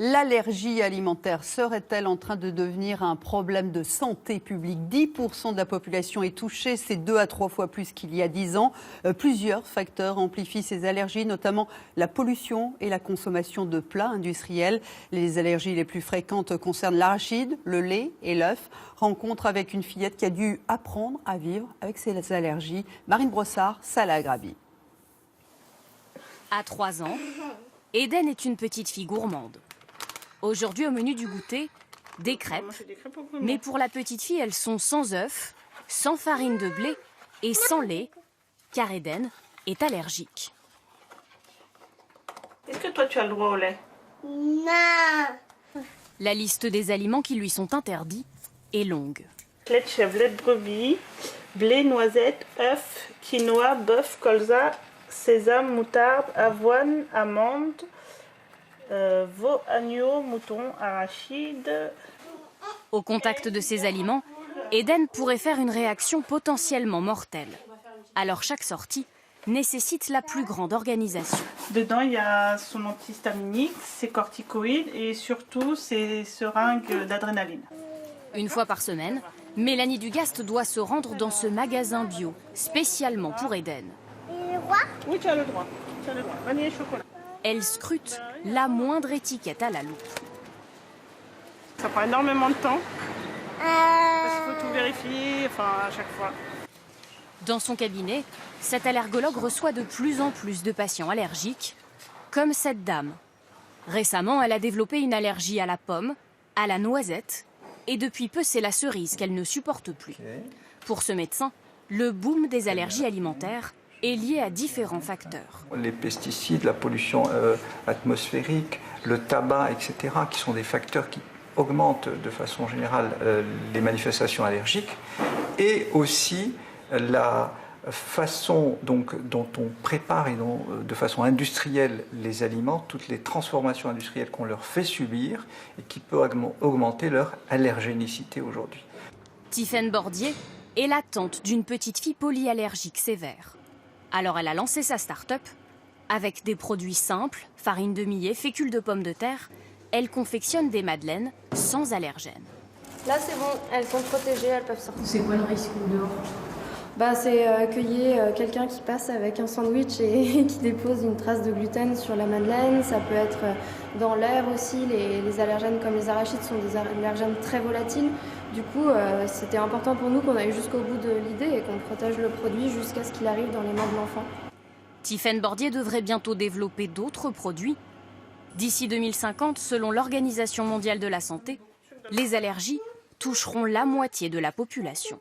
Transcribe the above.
L'allergie alimentaire serait-elle en train de devenir un problème de santé publique? 10% de la population est touchée, c'est 2 à 3 fois plus qu'il y a 10 ans. Plusieurs facteurs amplifient ces allergies, notamment la pollution et la consommation de plats industriels. Les allergies les plus fréquentes concernent l'arachide, le lait et l'œuf. Rencontre avec une fillette qui a dû apprendre à vivre avec ses allergies. Marine Brossard, Salah Grabi. À 3 ans, Eden est une petite fille gourmande. Aujourd'hui, au menu du goûter, des crêpes. Mais pour la petite fille, elles sont sans œufs, sans farine de blé et sans lait, car Eden est allergique. Est-ce que toi, tu as le droit au lait? Non. La liste des aliments qui lui sont interdits est longue. Lait de chèvre, lait de brebis, blé, noisette, œufs, quinoa, bœuf, colza, sésame, moutarde, avoine, amande, veau, agneau, mouton, arachide. Au contact de ces aliments, Eden pourrait faire une réaction potentiellement mortelle. Alors chaque sortie nécessite la plus grande organisation. Dedans, il y a son antihistaminique, ses corticoïdes et surtout ses seringues d'adrénaline. Une fois par semaine, Mélanie Dugast doit se rendre dans ce magasin bio, spécialement pour Eden. Oui, tu as le droit. Vanille et chocolat. Elle scrute la moindre étiquette à la loupe. Ça prend énormément de temps. Parce qu'il faut tout vérifier, à chaque fois. Dans son cabinet, cet allergologue reçoit de plus en plus de patients allergiques, comme cette dame. Récemment, elle a développé une allergie à la pomme, à la noisette, et depuis peu, c'est la cerise qu'elle ne supporte plus. Pour ce médecin, le boom des allergies alimentaires est lié à différents facteurs. Les pesticides, la pollution atmosphérique, le tabac, etc., qui sont des facteurs qui augmentent de façon générale les manifestations allergiques, et aussi la façon dont on prépare de façon industrielle les aliments, toutes les transformations industrielles qu'on leur fait subir et qui peuvent augmenter leur allergénicité aujourd'hui. Tiffaine Bordier est la tante d'une petite fille polyallergique sévère. Alors elle a lancé sa start-up. Avec des produits simples, farine de millet, fécule de pommes de terre, elle confectionne des madeleines sans allergènes. Là c'est bon, elles sont protégées, elles peuvent sortir. C'est quoi le risque dehors? C'est cueillir quelqu'un qui passe avec un sandwich et qui dépose une trace de gluten sur la madeleine. Ça peut être dans l'air aussi. Les allergènes comme les arachides sont des allergènes très volatiles. Du coup, c'était important pour nous qu'on aille jusqu'au bout de l'idée et qu'on protège le produit jusqu'à ce qu'il arrive dans les mains de l'enfant. Tiffaine Bordier devrait bientôt développer d'autres produits. D'ici 2050, selon l'Organisation mondiale de la santé, les allergies toucheront la moitié de la population.